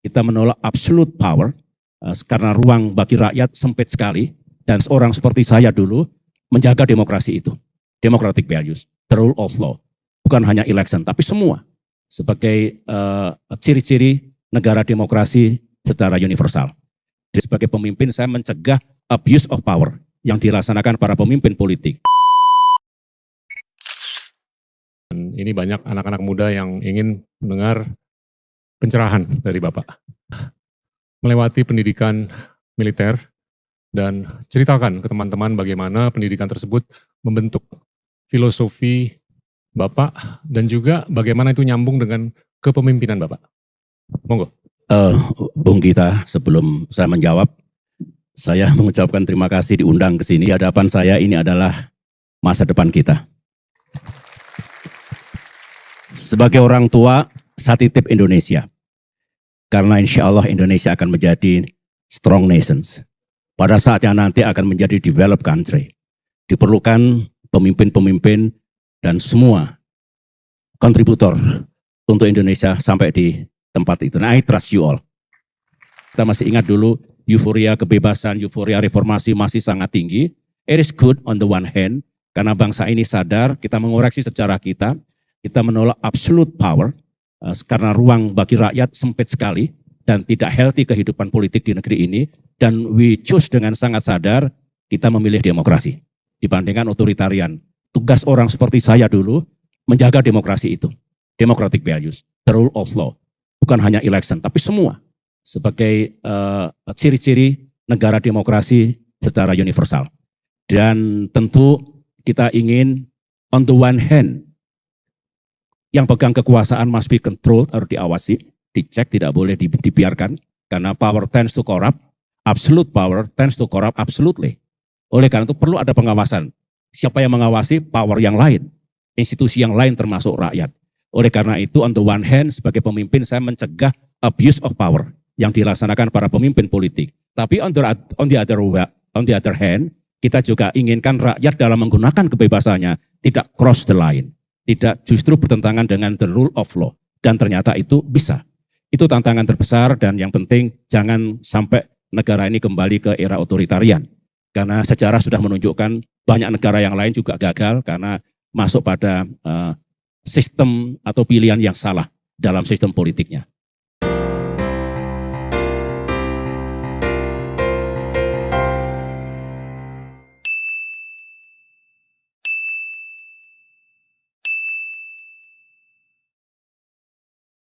Kita menolak absolute power karena ruang bagi rakyat sempit sekali dan seorang seperti saya dulu menjaga demokrasi itu, democratic values, the rule of law, bukan hanya election tapi semua sebagai ciri-ciri negara demokrasi secara universal. Jadi sebagai pemimpin saya mencegah abuse of power yang dilaksanakan para pemimpin politik. Ini banyak anak-anak muda yang ingin mendengar pencerahan dari Bapak. Melewati pendidikan militer dan ceritakan ke teman-teman bagaimana pendidikan tersebut membentuk filosofi Bapak dan juga bagaimana itu nyambung dengan kepemimpinan Bapak. Monggo. Bung Gita, sebelum saya menjawab, saya mengucapkan terima kasih diundang ke sini. Di hadapan saya ini adalah masa depan kita. Sebagai orang tua, saya titip Indonesia. Karena insya Allah Indonesia akan menjadi strong nations. Pada saatnya nanti akan menjadi developed country. Diperlukan pemimpin-pemimpin dan semua kontributor untuk Indonesia sampai di tempat itu. Nah, I trust you all. Kita masih ingat dulu euforia kebebasan, euforia reformasi masih sangat tinggi. It is good on the one hand, karena bangsa ini sadar, kita mengoreksi sejarah kita menolak absolute power, karena ruang bagi rakyat sempit sekali, dan tidak healthy kehidupan politik di negeri ini, dan we choose dengan sangat sadar, kita memilih demokrasi, dibandingkan otoritarian. Tugas orang seperti saya dulu, menjaga demokrasi itu, democratic values, the rule of law, bukan hanya election, tapi semua, sebagai ciri-ciri negara demokrasi secara universal. Dan tentu kita ingin, on the one hand, yang pegang kekuasaan must be controlled, harus diawasi, dicek, tidak boleh dibiarkan, karena power tends to corrupt, absolute power tends to corrupt absolutely. Oleh karena itu perlu ada pengawasan. Siapa yang mengawasi? Power yang lain, institusi yang lain termasuk rakyat. Oleh karena itu, on the one hand, sebagai pemimpin saya mencegah abuse of power yang dilaksanakan para pemimpin politik. Tapi on the other hand, kita juga inginkan rakyat dalam menggunakan kebebasannya tidak cross the line. Tidak justru bertentangan dengan the rule of law. Dan ternyata itu bisa. Itu tantangan terbesar dan yang penting jangan sampai negara ini kembali ke era otoritarian. Karena sejarah sudah menunjukkan banyak negara yang lain juga gagal karena masuk pada sistem atau pilihan yang salah dalam sistem politiknya.